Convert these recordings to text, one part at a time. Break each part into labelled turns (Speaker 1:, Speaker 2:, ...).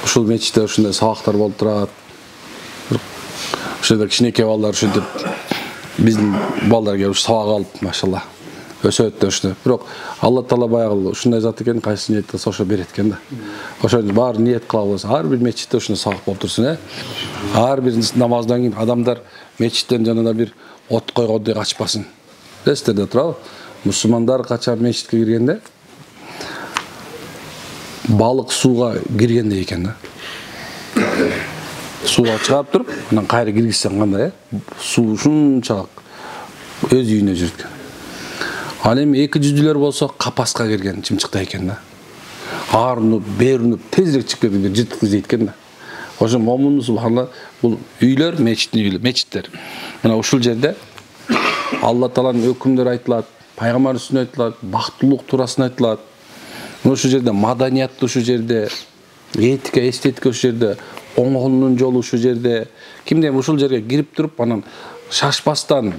Speaker 1: ушул мечитте ушундай сабактар болуп турат. Ошол кичинекей балдар ушинтип биздин балдар келип сабак алып, машалла, өсөт да ушундай. Бирок Алла Таала баягы ушундай зат экен, кайсы ниет кылса ошо берет экен да. Ошо баары ниет кыла алса, ар бир мечитте ушундай сабак болуп турсун, Ар бир намаздан кийин адамдар мечиттен жанагы бир от койгондой качпасын. Билесиздер да турабы? Мусулмандар качан мечитке киргенде балык сууга киргендей экен да. Сууга чыгап туруп, анан кайра киргизсең кандай, суу ушунчалык өз үйүнө жүрөт экен. Ал эми 200-дүлөр болсо капаска кирген чымчыкта экен да. Арынып, беринип, тезирээк чыгып кетип жыртык издейт экен да. Ошо момун субханалла бул үйлөр, мечиттер. Мына ушул жерде Алла Тааланын өкүмдөрү айтылат, пайгамбар үстүнө айтылат, бактылык туурасына айтылат. Ушул жерде маданият ушул жерде, этика, эстетика ушул жерде, оңолунун жолу ушул жерде. Кимде ушул жерге кирип туруп, анан шашпастан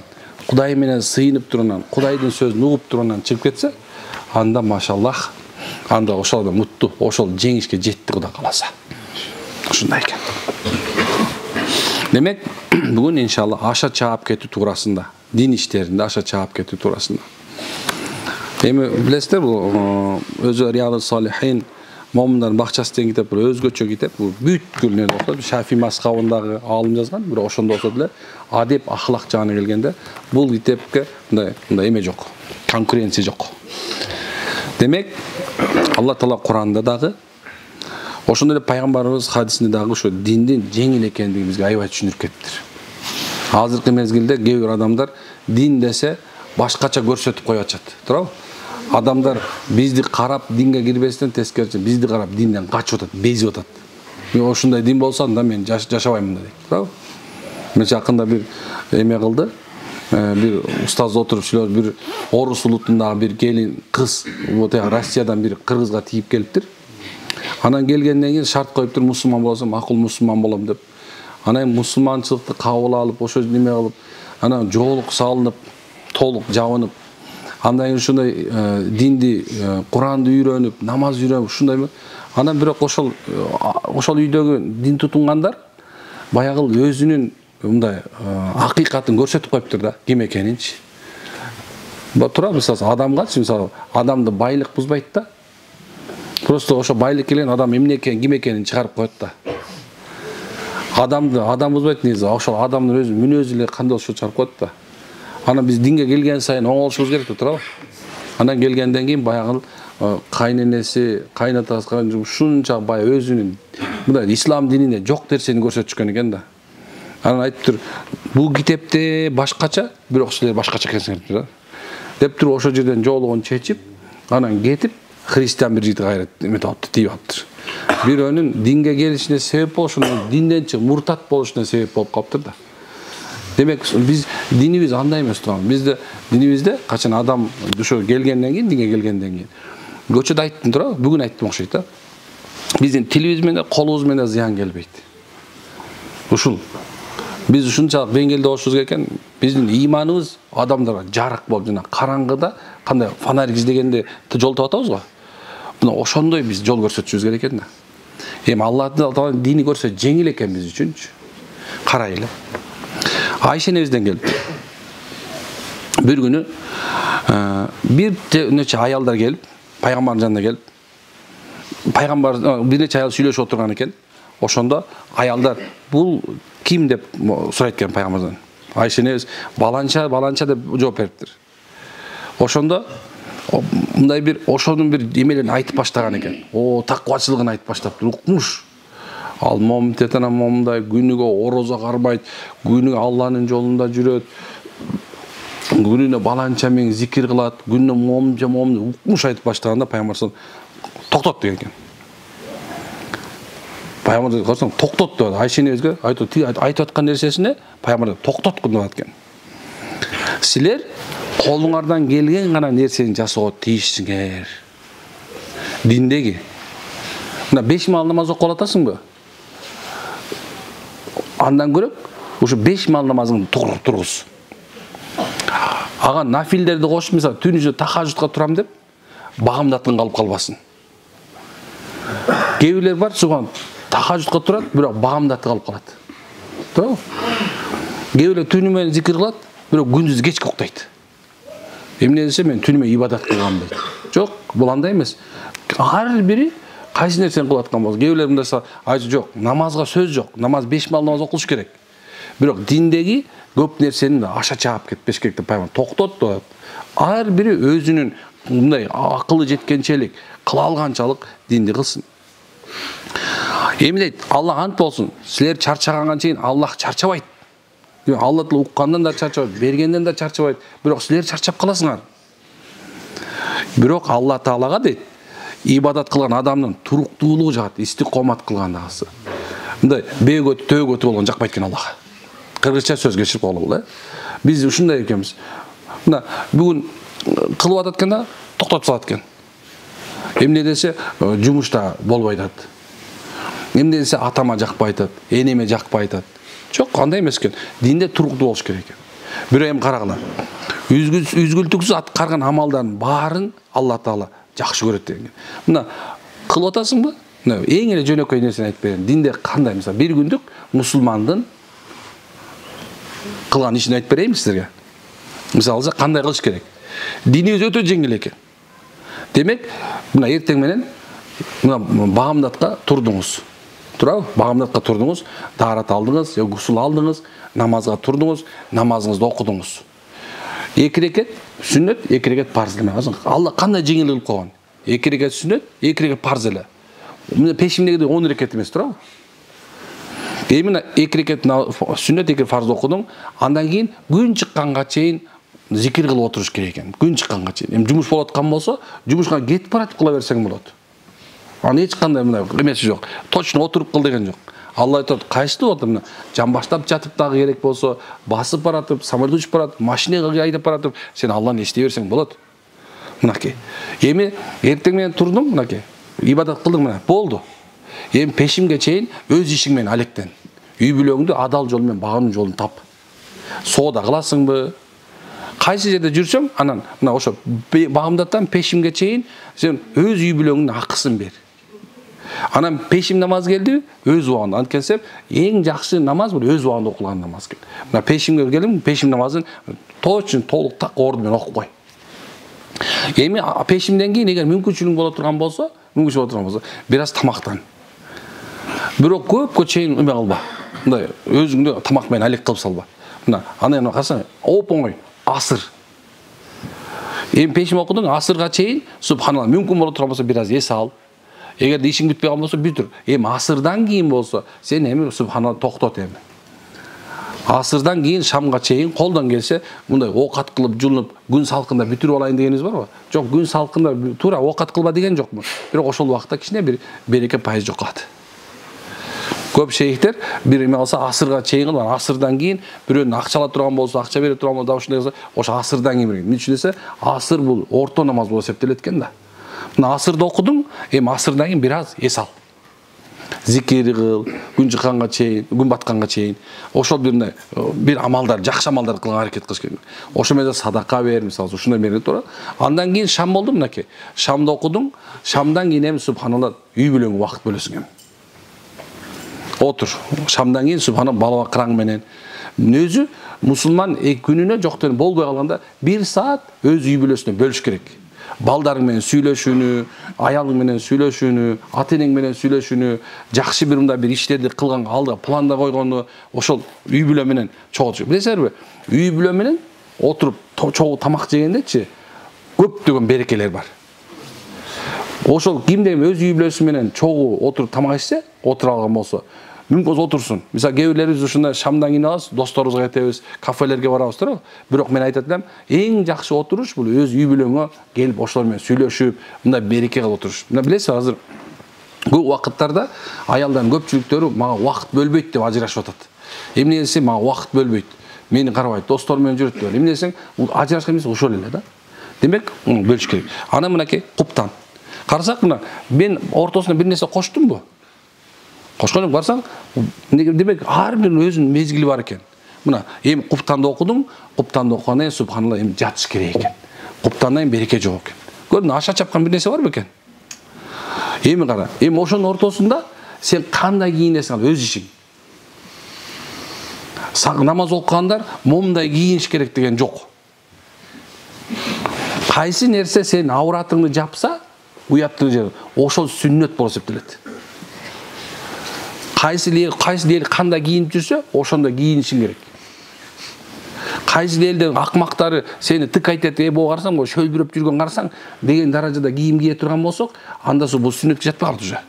Speaker 1: Кудай менен сыйынып турганан, Кудайдын сөзүн угуп турганан чыгып кетсе, анда машаллах, анда ошол да муттуу, ошол жеңишке жетти Кудай кааласа. Ушундай экен. Демек, бүгүн иншалла аша чаап кетүү туурасында, дин иштеринде аша чаап кетүү туурасында. Эми билесиздер, бул өзү Риядус Салихин момундардын бакчасы деген китеп, бир өзгөчө китеп, бул бүткүл нерсе окуп, Шафи мазхабындагы алым жазган, бирок ошондо болсо деле адеп, ахлак жагына келгенде бул китепке мындай эме жок, конкуренция жок. Демек, Алла Таала Куранда дагы, ошондой эле пайгамбарыбыз хадисинде дагы ошо диндин жеңил экендигин бизге аябай түшүндүрүп кетиптир. Азыркы мезгилде кээ бир адамдар дин десе башкача көрсөтүп коюп атышат, туурабы? Адамдар бизди карап динге кирбестен тескерисинче бизди карап динден качып атат, безип атат. Мен ошондой дин болсо анда мен жашабайм дейт, туурабы? Мен жакында бир эме кылды, бир устаз отуруп сүйлөп, бир орус улутундагы бир келин кыз, вот Россиядан бир кыргызга тийип келиптир. Анан келгенден кийин шарт коюптур, мусулман болсом, макул мусулман болом деп. Анан мусулманчылыкты кабыл алып, ошо неме кылып, анан жоолук салынып, толук жабынып, андан кийин ушундай динди, Куранды үйрөнүп, намаз үйрөнүп, ушундай. Анан бирок ошол үйдөгү дин тутунгандар баягы өзүнүн мындай акыйкатын көрсөтүп коюптур да, ким экенинчи. Тура мисалы адамгачы, мисалы адамды байлык бузбайт да. Просто ошо байлык келген адам эмне экен, ким экенин чыгарып коет да. Адам бузбайт негизи, ошол адамдын өзү мүнөзү эле кандай болушу чыгарып коет да. Анан биз динге келген сайын оңолушубуз керек да, туурабы? Анан келгенден кийин баягы кайненеси, кайнатасы ушунча бай өзүнүн мындай ислам динине жок нерсени көрсөтүшкөн экен да. Анан айтыптыр, бул китепте башкача, бирок силер башкача экенсиңер да. Деп туруп ошол жерден жоолугун чечип, анан кетип, христиан бир жигит кайра эметип алыптыр, тийип алыптыр. Бирөөнүн динге келишине себеп болушуна, динден чыгып муртат болушуна себеп болуп калыптыр да. Демек, биз динибиз андай эмес турган. Бизде динибизде качан адам ошо келгенден кийин, динге келгенден кийин. Көчөдө айттым туурабы? Бүгүн айттым окшойт да. Биздин тилибиз менен, колубуз менен зыян келбейт. Ушул. Биз ушунчалык деңгээлде болушубуз керек экен. Биздин ыйманыбыз адамдарга жарык болуп, жана караңгыда кандай фонарь издегенде жол табабыз го. Мына ошондой биз жол көрсөтүшүбүз керек экен да. Эми Алла Тааланын дини көрсө жеңил экен биз үчүнчү. Карайлы. Айша энебизден келип. Бир күнү бир нече аялдар келип, пайгамбардын жанына келип, пайгамбар бир нече аял сүйлөшүп отурган экен. Ошондо аялдар бул ким деп сурайт экен пайгамбардан. Айша энебиз баланча деп жооп бериптир. Ошондо мындай бир ошонун бир эмелерин айтып баштаган экен. Таквачылыгын айтып баштаптыр. Укмуш. Ал момунтетана момундай күнүгө орозо карбайт, күнүгө Алланын жолунда жүрөт. Күнүнө баланча мең зикир кылат, күнүнө момунча укмуш айтып баштаганда пайгамбар токтот деген экен. Пайгамбар көрсөң токтот деп Айша энебизге айтып аткан нерсесине пайгамбар токтоткун деп аткен. Силер колуңардан келген гана нерсени жасоого тийишсиңер. Диндеги. Мына 5 мал намаз окуп атасыңбы? Андан көрөк, ушу 5 мал намазыңды тургуз. Ага нафилдерди кошуп, мисалы, түн ичинде тахажжудка турам деп, багымдаткын калып калбасын. Кээ бирлер бар, суган тахажжудка турат, бирок багамдатты калып калат. Туурабы? Кээ бирлер түнү менен зикир кылат, бирок күндүз кечке уктайт. Эмне десе мен түнү менен ибадат кылгам дейт. Жок, бул андай эмес. Ар бири кайсы нерсени кылып аткан болсо, кээ бирлер мындай айтып жок, намазга сөз жок. Намаз 5 мал намаз окулуш керек. Бирок диндеги көп нерсени аша чаап кетпеш керек деп пайгамбар токтот деп. Ар бири өзүнүн мындай акылы жеткенчелик кыла алганчалык динди кылсын. Эми дейт, Аллах ант болсун. Силер чарчаганга чейин Аллах чарчабайт. Алла тиле уккандан да чарчабайт, бергенден да чарчабайт. Бирок силер чарчап каласыңар. Бирок Алла Таалага дейт, ибадат кылган адамдын туруктуулугу жагат, истикомат кылгандагысы. Мындай бөөгөтү, төөгөтү болгон жакпайт экен Аллага. Кыргызча сөз кечирип коелу да. Биз ушундай экенбиз. Мына бүгүн кылып атат экен да, токтотуп салат экен. Эмне десе жумушта болбой атат. Эмне десе атама жакпай атат, энеме жакпай атат. Жок, андай эмес экен. Динде туруктуу болуш керек экен. Бирок эми карагыла. Үзгүлтүксүз аткарган амалдардын баарын Алла Таала жакшы көрөт деген. Мына кылып атасыңбы? Мына эң эле жөнөкөй нерсени айтып берем. Динде кандай, мисалы, бир күндүк мусулмандын кылган ишин айтып берейин силерге. Мисалы, кандай кылыш керек? Динибиз өтө жеңил экен. Демек, мына эртең менен мына багамдатка турдуңуз. Турабы? Багамдатка турдуңуз, таарат алдыңыз, гусул алдыңыз, намазга турдуңуз, намазыңызды окудуңуз. 2 рекет сүннөт, 2 рекет парз эле. Алла кандай жеңил кылып койгон? 2 рекет сүннөт, 2 рекет парз эле. Мына пешимдеги 10 рекет эмес, турабы? Эми 2 рекет сүннөт, 2 фарз окудуң, андан кийин күн чыкканга чейин зикир кылып отуруш керек экен. Күн чыкканга чейин. Эми жумуш болуп аткан болсо, жумушка кетип баратып кыла берсең болот. Аны эч кандай мына эмеси жок. Точно отуруп кыл деген жок. Алла айтат, кайсыл болот мына жан баштап жатып дагы керек болсо, басып баратып, самолет учуп баратып, машинага айдап баратып, сен Алланы эстей берсең болот. Мынакей. Эми эртең менен турдуң, мынакей. Ибадат кылдың мына, болду. Эми пешимге чейин өз ишиң менен алектен. Үй бүлөңдү адал жол менен багынуу жолун тап. Соода кыласыңбы? Кайсы жерде жүрсөң, анан мына ошо багымдаттан пешимге чейин сен өз үй бүлөңдүн акысын бер. Анан пешим намаз келди, өз убагында. Анткенсе эң жакшы намаз бул өз убагында окулган намаз экен. Мына пешимге келем, пешим намазын точно толук так орду менен окуп кой. Эми пешимден кийин эгер мүмкүнчүлүгүң боло турган болсо, бир аз тамактан. Бирок көпкө чейин эме кылба. Мындай өзүңдү тамак менен алек кылып салба. Мына анан карасаң, оп-оңой асыр. Эми пешим окудуң, асырга чейин субханалла, мүмкүн боло турган болсо бир аз эс ал. Эгер ишиң бүтпөй калган болсо бүтүр. Эми асырдан кийин болсо, сен эми субханалла токтот эми. Асырдан кийин шамга чейин колдон келсе, мындай оокат кылып, жуунуп, күн салкында бүтүрүп алайын дегениңиз барбы? Жок, күн салкында туура оокат кылба деген жокмун. Бирок ошол убакта кичине бир береке пайыз жок калат. Көп шейхтер бир эме алса асырга чейин кылган, асырдан кийин бирөөнүн акча ала турган болсо, акча бере турган болсо, ушундай кылса, ошо асырдан кийин эмне үчүн десе, асыр бул орто намаз болуп эсептелет экен да. Мына асырды окудуң, эми асырдан кийин бир аз эс ал. Зикир кыл, күн чыкканга чейин, күн батканга чейин. Ошол бир амалдар, жакшы амалдар кылганга аракет кылыш керек. Ошо менен садака бер, мисалы, ушундай бере турат. Андан кийин шам болду мынакей. Шамды окудуң, шамдан кийин эми субханалла үй бүлөңгө убакыт бөлөсүң эми. Отур. Шамдан кийин субханалла бала бакыраң менен. Өзү мусулман күнүнө жоктон болбой калганда 1 саат өз үй бүлөсүнө бөлүш керек. Балдарың менен сүйлөшүүнү, аялың менен сүйлөшүүнү, ата-энең менен сүйлөшүүнү, жакшы бир иштерди кылганга алдыга планда койгону, ошол үй бүлө менен чогуу. Билесиңерби? Үй бүлө менен отуруп чогуу тамак жегендечи көптөгөн берекелер бар. Ошол кимде өз үй бүлөсү менен чогуу отуруп тамак ичсе, отура алган болсо, мүмкүн отурсун. Мисалы, кээ бирлерибиз ушундай шамдан кийин алабыз, досторубузга кетебиз, кафелерге барабыз, туурабы? Бирок мен айтат элем, эң жакшы отуруш бул өз үй бүлөңгө келип ошолор менен сүйлөшүп, мындай береке кылып отуруш. Мына билесиз, азыр көп убакыттарда аялдардын көпчүлүктөрү мага убакыт бөлбөйт деп ажырашып атат. Эмне десе, мага убакыт бөлбөйт. Мени карабайт, досторум менен жүрөт деп. Эмне десең, ажырашкан эмес ошол эле да. Демек, бөлүш керек. Ана мынакей куптан. Карасак, мына мен ортосуна бир нерсе коштумбу? Кошкон барсаң, демек ар бир өзүнүн мезгили бар экен. Мына эми куптанды окудуң, куптанды окугандан кийин субханалла эми жатыш керек экен. Куптандан кийин береке жок экен. Көрдүң, аша чапкан бир нерсе бар бекен? Эми кара, эми ошонун ортосунда Сен кандай кийинесиң ал өз ишиң. Намаз окугандар момундай кийиниш керек деген жок. Кайсы нерсе сен ауратыңды жапса, уяттың жери, ошол сүннөт болуп эсептелет. Кайсы эл кандай кийинип жүрсө, ошондой кийинишиң керек. Кайсы элдин акмактары сени тык айтат, бул карасаң, бул шөлбүрөп жүргөн карасаң деген даражада кийим кие турган болсок, анда бул сүннөткө жатпай калат уже.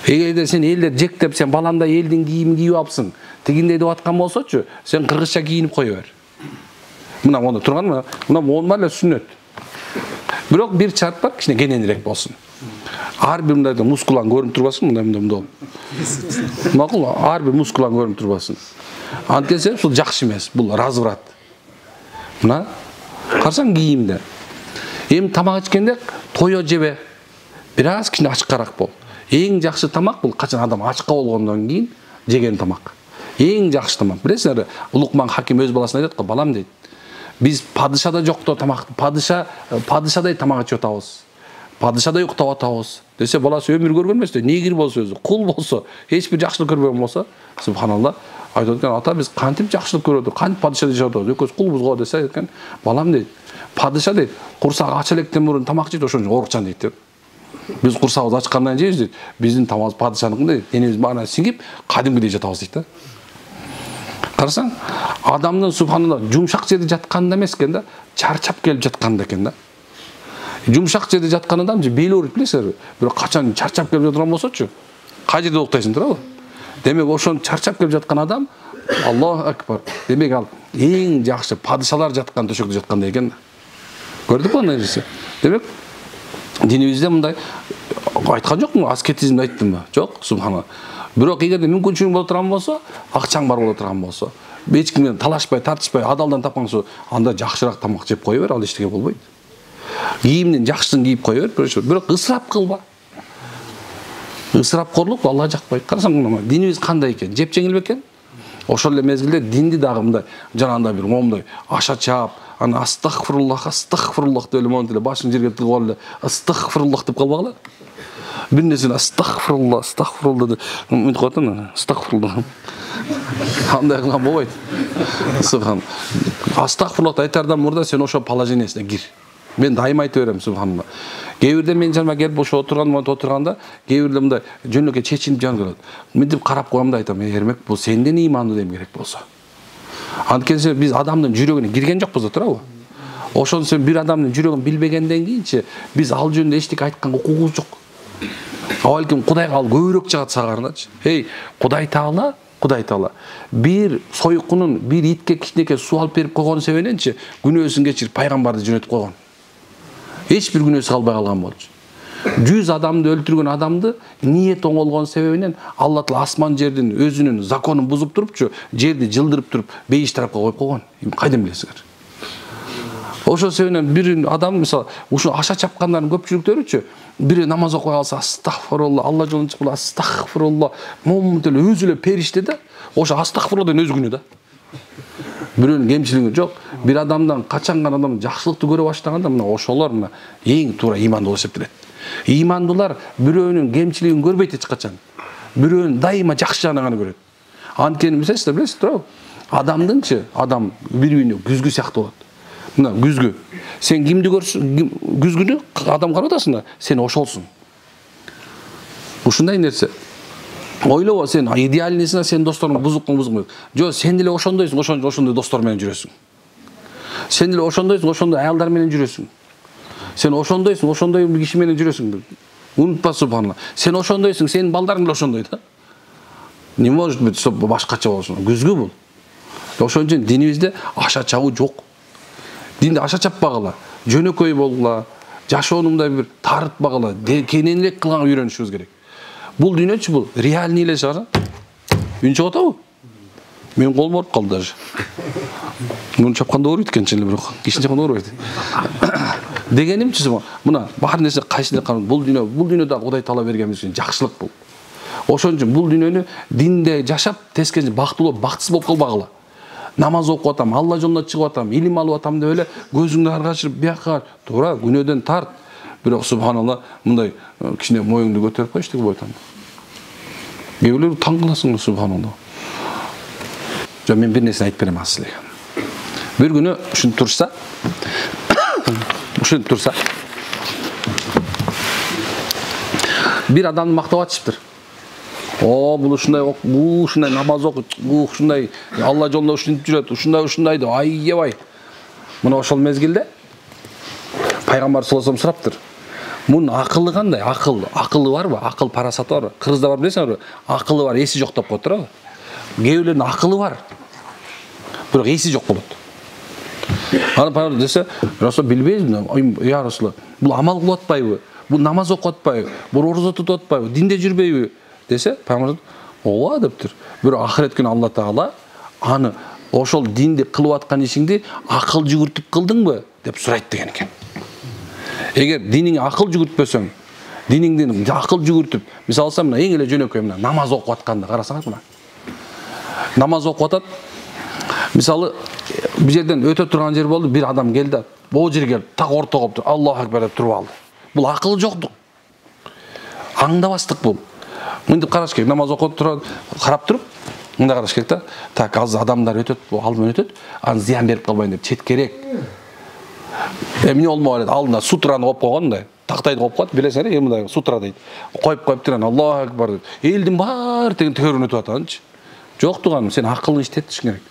Speaker 1: Эгерде сен элдер жектеп, сен баландай элдин кийимин кийип алыпсың, тигиндей деп аткан болсочу, сен кыргызча кийинип кое бер. Мына монда турган, мына монда эле сүннөт. Бирок бир шарт бар, кичине кененирээк болсун. Ар бир мындай мускулаң көрүнүп турбасын, мындай. Макул, ар бир мускулаң көрүнүп турбасын. Анткенсе, бул жакшы эмес, бул разврат. Мына карасаң кийимде. Эми тамак ичкенде тое жебе. Бир аз кичине ачкараак бол. Эң жакшы тамак бул качан адам ачка болгондон кийин жеген тамак. Эң жакшы тамак. Билесиңер, Лукман Хаким өз баласына айтат го, балам дейт. Биз падышада жоктоо тамак, падышадай тамак ичип атабыз. Падышадай уктап атабыз. Десе баласы өмүр көргөн эмес, негир болсо өзү, кул болсо, эч бир жакшылык көрбөгөн болсо, субханалла, айтат экен, ата биз кантип жакшылык көрөдүк, кантип падышада жашап атабыз, экөөбүз кулбуз го десе экен, балам дейт, падыша дейт, курсак ач электен мурун тамак жейт, ошон үчүн оорукчан дейт. Биз курсагыбызды ачкандан жейбиз дейт, биздин тамагыбыз падышаныкындай, денебиз баана сиңип, кадимгидей жатабыз дейт да. Карасаң, адамдын субханалла жумшак жерде жатканда эмес экен да, чарчап келип жатканда экен да. Жумшак жерде жаткан адам же бели ооруйт билесиңерби? Бирок качан чарчап келип жаткан болсочу, кай жерде уктайсың туурабы? Демек ошон чарчап келип жаткан адам, Аллаху акбар. Демек ал эң жакшы падышалар жаткан төшөкдө жаткандай экен да. Көрдүкпү андай нерсе? Демек динибизде мындай айткан жокмун, аскетизмди айттымбы? Жок, субханалла. Бирок эгерде мүмкүнчүлүгүң боло турган болсо, акчаң бар боло турган болсо, эч ким менен талашпай, тартышпай, адалдан тапкан болсо, анда жакшыраак тамак жеп кое бер, ал эчтеке болбойт. Кийимдин жакшысын кийип кое бер, бирок ысырап кылба. Ысырапкорлук Алла жакпайт. Карасаң, мына динибиз кандай экен? Жеп жеңил бекен? Ошол эле мезгилде динди дагы мындай жанагындай бир момундай аша чаап, аны астагфируллах деп эле монтип эле башын жерге тыгып алып эле астагфируллах деп калбагыла. Бир нерсени астагфирулла деп мынтип коет да, астагфирулла. Андай кылган болбойт. Субхан. Астагфируллах айтардан мурда сен ошо положениесине кир. Мен дайыма айтып берем, субханалла. Кээ бирде мен жаныма келип ошо отурганда, кээ бирде мындай жөнөкөй чечинип жан көрөт. Мынтип карап коем да айтам, эрмек, бул сенден ыймандуу дем керек болсо. Анткени биз адамдын жүрөгүнө кирген жокпуз да, туурабы? Ошон сен бир адамдын жүрөгүн билбегенден кийинчи биз ал жөнүндө эчтеке айтканга укугубуз жок. Балким Кудайга ал көбүрөөк жагат сагарындачы. Кудай Таала бир сойкунун бир итке кичинекей суу алып берип койгон себебиненчи күнөөсүн кечирип пайгамбарды жөнөтүп койгон. Эч бир күнөөсү калбай калган болчу. 100 адамды өлтүргөн адамды ниет оңолгон себебинен Алла Таала асман жердин өзүнүн законун бузуп турупчу, жерди жылдырып туруп бейиш тарапка коюп койгон. Кайдан билесиңер? Ошол себебинен бир адам мисалы ушу аша чапкандардын көпчүлүктөрүчү бири намаз окуй алса астагфирулла, Алла жолуна чыгып астагфирулла, момунт эле өзү эле периште да. Ошо астагфирулла деген өз күнү да. Бирөөнүн кемчилиги жок. Бир адамдан качан гана адам жакшылыкты көрө баштаганда мына ошолор мына эң туура имандуу болуп эсептелет. Имандуулар бирөөнүн кемчилигин көрбөйт эч качан. Бирөөнүн дайыма жакшы жагын гана көрөт. Анткени билесиздер, туурабы? Адамдынчы, адам бири-бирине күзгү сыяктуу болот. Мына күзгү. Сен кимди көрсүң, күзгүнү адам карап атасың да, сен ошолсуң. Ушундай нерсе. Ойлобо, сен идеальныйсың, сен досторуң бузук. Жо, сен деле ошондойсуң, ошондой достор менен жүрөсүң. Сен деле ошондойсуң, ошондой аялдар менен жүрөсүң. Сен ошондойсуң, ошондой бир киши менен жүрөсүң. Унутпа, субханалла. Сен ошондойсуң, сенин балдарың деле ошондой да. Не может быть, чтобы башкача болсун. Күзгү бул. Ошон үчүн динибизде аша чабуу жок. Динде аша чаппагыла, жөнөкөй болгула, жашоону мындай бир тартпагыла, кененирээк кылганга үйрөнүшүбүз керек. Бул дүйнөчү бул реальный эле чыгара. Үн чыгып атабы? Менин колум ооруп калды даже. Муну чапканда ооруйт экенчи эле бирок, кишини чапканда оорубайт. Дегенимчи, мына бар нерсе кайсыдыр канун. Бул дүйнөдө Кудай Таала берген биз жакшылык бул. Ошон үчүн бул дүйнөнү динде жашап, тескери бактылуу, бактысыз болуп калбагыла. Намаз окуп атам, Алла жолуна чыгып атам, илим алып атам деп эле көзүңдү аргачырып бияка туура күнөөдөн тарт. Бирок субханалла мындай кичине моюңду көтөрүп койчу деп атам. Кээ бирлер таң каласың, субханалла. Жо мен бир нерсени айтып берем силерге. Bir günü ушинтип турса, bir адамды мактап атышыптыр. О, бул ушундай намаз окуйт, бул ушундай Алла жолунда ушинтип жүрөт, ушундай деп айебай. Мына ошол мезгилде пайгамбар саллаллаху алейхи вассалам сураптыр. Мунун акылы кандай? Акылы барбы? Акыл парасаты барбы? Кыргызда бар билесиңерби? Акылы бар, эси жок деп коет турабы? Кээ бирлердин акылы бар. Бирок эси жок болот. Аны пайгамбар десе, Расул билбейсизби? Я Расул, бул амал кылып атпайбы? Бул намаз окуп атпайбы? Бул орозо тутуп атпайбы? Динде жүрбөйбү? Десе, пайгамбар ооба дептир. Бирок ахирет күнү Алла Таала аны ошол динди кылып аткан ишиңди акыл жүгүртүп кылдыңбы деп сурайт деген экен. Эгер диниңе акыл жүгүртпөсөң, диниңден акыл жүгүртүп, мисалы алсам, мына эң эле жөнөкөй мына намаз окуп атканда карасаңыз мына. Намаз окуп атат. Мисалы бир жерден өтө турган жер болду, бир адам келди, бул жерге келип, так ортого туруп, Аллаху акбар деп туруп алды. Бул акыл жоктук. Аңдабастык бул. Мынтип караш керек, намаз окуп турат, карап туруп, мындай караш керек да. Так, азыр адамдар өтөт, алдыман өтөт, аны зыян берип калбайын деп четкерээк. Эмне болмок эле, алдына сутраны коюп койгондай, тактайды коюп коет, билесиңер, мындай сутра дейт. Коюп турган Аллаху акбар деп. Элдин баары деген төрүнүп өтүп атганчы. Жок туган, сен акылды иштетишиң керек.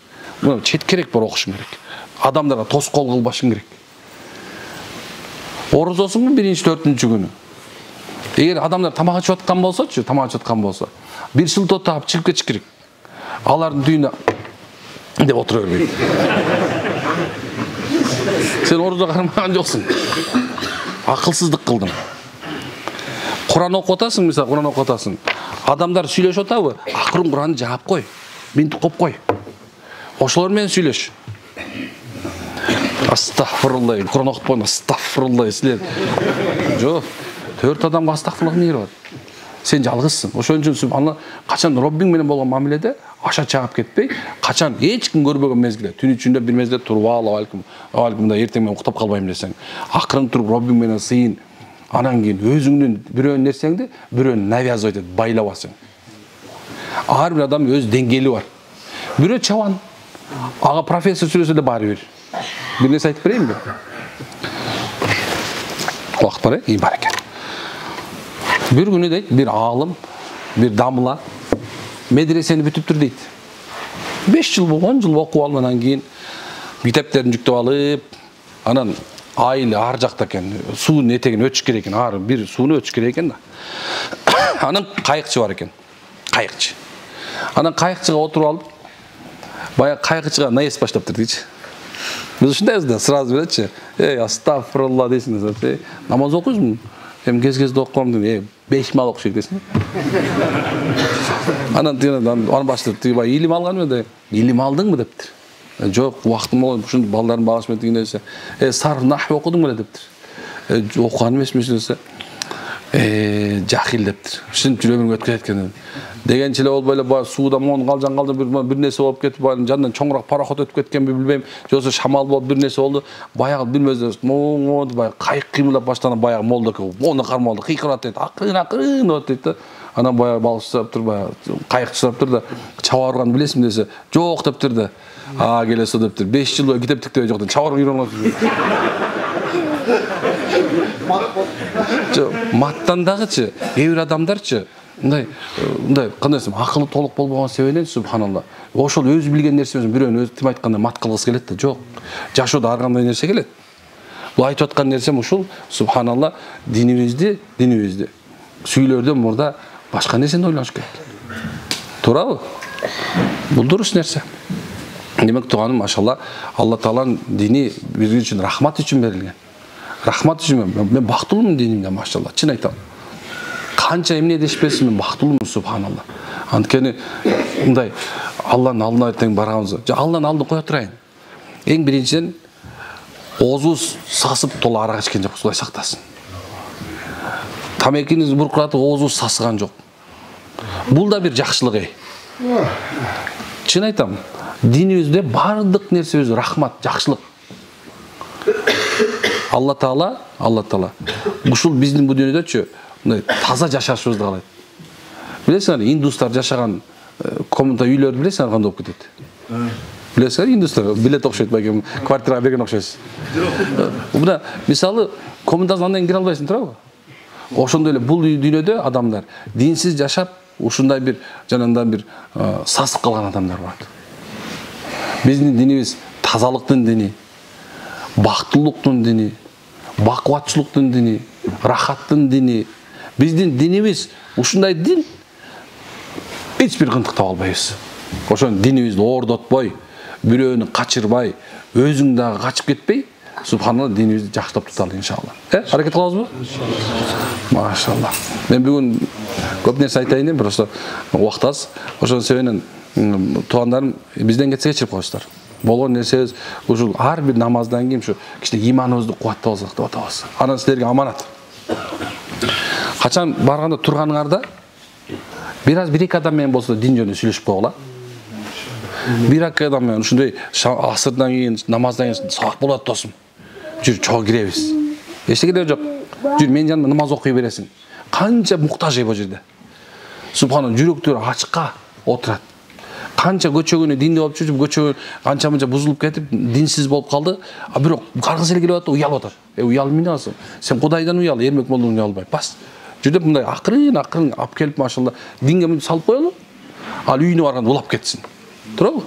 Speaker 1: Мына четкерээк бар окушуң керек. Адамдарга тоскоол кылбашың керек. Орозосуңбу 1-4-күнү күнү. Эгер адамдар тамак ичип аткан болсо, бир шылтоо таап чыгып кетиш керек. Алардын түйүнө деп отура бербей. Сен орозо кармаган жоксуң. Акылсыздык кылдың. Куран окуп атасың, мисалы, Куран окуп атасың. Адамдар сүйлөшүп атабы? Акырын Куранды жаап кой. Минтип коюп кой. Ошолор менен сүйлөш. Астагфирулла, Куран окуп койгон, астагфирулла силер. Жок, 4 адамга астагфирулла эмне бар? Сен жалгызсың. Ошон үчүн субханалла, качан Роббиң менен болгон мамиледе аша чагып кетпей, качан эч ким көрбөгөн мезгилде, түн ичинде бир мезгилде туруп алайкум да эртең менен уктап калбайм десең, акырын туруп Роббиң менен сыйын. Анан кийин өзүңдүн бирөөнүн нерсеңди бирөөнү навязывать этип байлабасың. Ар бир адам өз деңгээли бар. Бирөө чабан, ага профессор сүйлөсө да баары бир. Бир нерсе айтып берейинби? Убакыт бар, бар экен. Bir günü deyt, bir alım, bir damla medreseni бүтүптүр дейт. 5 жыл болгон, 10 жыл окуп алгандан кийин китептерин жүктөп алып, анан айыл ар жакта экен, суунун этегин өтүш керек экен, ар бир сууну өтүш керек экен да. Анан кайыкчы бар экен. Кайыкчы. Анан кайыкчыга отуруп алып, бая кайыкчыга наез баштаптыр дейчи. Биз ушундай да сразу билетчи. Астагфирулла дейсиң, намаз окуйсуңбу? Hem gez-gezde okuyorum dedi. 5 mal okuyacak desin. Anan diyor, onu başladı. Diyor, ilim algan mı dedi. İlim aldın mı deptir. Yok, vaktim olur. Şunu balların bağışma ettiğin dese. Sarf nahvi okudun mu deptir. Okuyan mı esmiş dese. Cahil deptir. Şimdi ömrümü ötkü etken. Degençile ol böyle suuda mon kalcan bir nesi olup ketip jandan çoңураак пароход өтүп кеткенби билбейм. Жосо шамал болуп бир нерсе болду. Баягы билмөздөр моңод баягы кайык кыймылдап баштана баягы молдоке. Оны кармалды, кыйкырат дейт. Акырын дейт да. Анан баягы балык сап тур, баягы кайык сап тур да. Чаба барган билесиңби десе, жок дептир да. Келесо дептир. 5 жыл бою китеп тиктебей жоктон чаба үйрөнүп атып. Маттан дагычы, кээ бир адамдарчы мындай кандай десем, акылы толук болбогон себебинен субханалла. Ошол өз билген нерсебиз бирөөнү өз тим айтканда мат кылгысы келет да, жок. Жашоодо ар кандай нерсе келет. Бул айтып аткан нерсем ушул субханалла динибизди сүйлөрдөн мурда башка нерсени ойлонуш керек. Туурабы? Бул дурус нерсе. Демек туганым, машалла, Алла Тааланын дини биз үчүн рахмат үчүн берилген. Рахмат үчүн мен бактылуумун динимде, машалла, чын айтам. Канча эмне дешпесин мен бактылуумун субханалла. Анткени мындай Алланын алдына эртең барганбыз. Алланын алдына кое турайын. Эң биринчиден оозубуз сасып толо арак ичкен жок, Кудай сактасын. Тамекиңизди буркуратып оозубуз сасыган жок. Бул да бир жакшылык. Чын айтам. Динибизде бардык нерсебиз рахмат, жакшылык. Алла Таала ушул биздин бу дүйнөдөчү таза жашашыбызды каалайт. Билесиңер, индустар жашаган комната үйлөрдү билесиңер кандай болуп кетет? Билесиңер, индустар билет окшойт байке, квартирага берген окшойсуз. Мына мисалы комнатасын андан кире албайсың, туурабы? Ошондой эле бул дүйнөдө адамдар динсиз жашап, ушундай бир жанагындай бир сасып калган адамдар бар. Биздин динибиз тазалыктын дини, бактылыктын дини, бакубатчылыктын дини, рахаттын дини. Биздин динибиз ушундай дин, эч бир кынтык таба албайбыз. Ошон динибизди оордотпой, бирөөнү качырбай, өзүң дагы качып кетпей, субханалла динибизди жактап туталы иншалла. Аракет кылабызбы? Машалла. Мен бүгүн көп нерсе айтайын деп, просто убакыт аз. Ошон себептен туугандарым бизден кетсе кечирип коюңуздар. Болгон нерсебиз ушул ар бир намаздан кийин ушу кичине иманыбызды кубаттап алсак деп атабыз. Анан силерге аманат. Качан барганда турганыңарда бир-эки адам менен болсо дин жөнүндө сүйлөшүп койгула. Бир-эки адам менен ушундай асырдан кийин, намаздан кийин сабак болот досум. Жүр, чогуу киребиз. Эчтеке деле жок. Жүр, мен жанымда намаз окуй бересиң. Канча муктаж бу жерде. Субханалла, жүрөктөр ачыкка отурат. Канча көчөгүнө динде болуп жүрүп, көчөгү канча-мынча бузулуп кетип, динсиз болуп калды. А бирок каргысы эле келип атат, уялып атат. Уялып эмне кыласың? Сен Кудайдан уял, эрмек болуңдан уялбай. Бас. Жүрүп мындай акырын алып келип, машалла, динге мынтип салып коелу. Ал үйүнө барганда улап кетсин. Туурабы?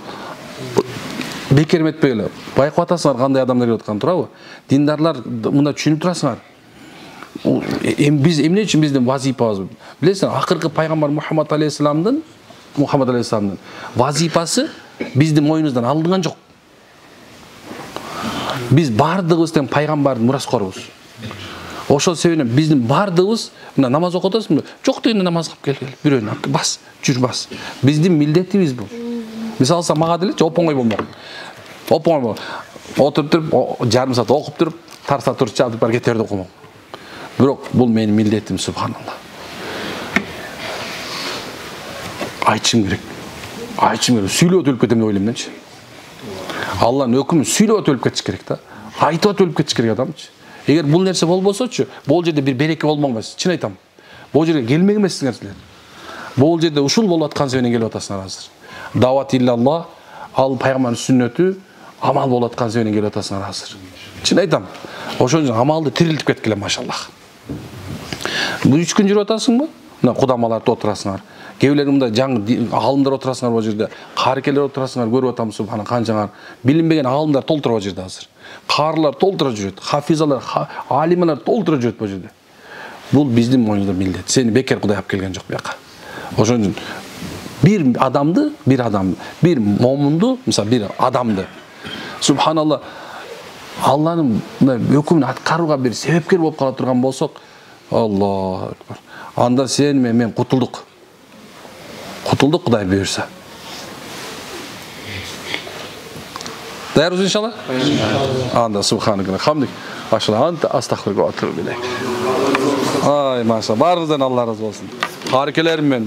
Speaker 1: Бекер эметпегиле. Байкап атасыңар кандай адамдар келип атканын, туурабы? Диндарлар мында түшүнүп турасыңар. Биз эмне үчүн биздин вазифабыз? Билесиңер, акыркы пайгамбар Мухаммад алейхиссаламдын вазифасы биздин мойнубуздан алынган жок. Биз бардыгыбыз тең пайгамбардын мураскорубуз. Ошол себептен биздин бардыгыбыз мына намаз окуп атасыңбы? Жок дегенде намаз кылып кел, бирөөнү бас, жүр бас. Биздин милдетибиз бул. Мисалы мага делечи, оңой болмок. Оңой. Отуруп туруп, жарым саат окуп туруп, тарса туруп чалып бар кетерди окумок. Бирок бул менин милдетим, субханалла. Айтышым керек. Сүйлөп өлүп кетем деп ойлойм менчи. Алланын өкүмүн сүйлөп өлүп кетиш керек да. Айтып өлүп кетиш керек адамчы. Эгер бул нерсе болбосочу, бул жерде бир береке болмок. Чын айтам. Бул жерге келмек эмессиңер силер. Бул жерде ушул болуп аткан себептен келип атасыңар азыр. Дават иллалла, ал пайгамбардын сүннөтү амал болуп аткан себептен келип атасыңар азыр. Чын айтам. Ошон үчүн амалды тирилтип кеткиле, машаллах. Бул 3 күн жүрүп атасыңбы? Мына кудамаларда отурасыңар. Кээбилер мында жаңы аалымдар отурасыңар бул жерде. Карыкелер отурасыңар, көрүп атам субхана канчаңар. Билинбеген аалымдар толтуруп бул жерде азыр. Каарылар толтура жүрөт, хафизалар, алималар толтура жүрөт бул жерде. Бул биздин мойнубузда милдет. Сени бекер Кудай алып келген жок буяка. Ошон үчүн бир момунду, мисалы бир адамды субханалла Алланын өкүмүн аткарууга бир себепкер болуп кала турган болсок, Аллаху акбар. Анда сен мен кутулдук. Кутулдук Кудай буйрса. Даярбыз иншалла? Анда субханакалла хамдик. Машалла анта астагфирулла ва атубу илейк. Ай, машалла. Баарыңыздан Алла разы болсун. Карыкелерим мен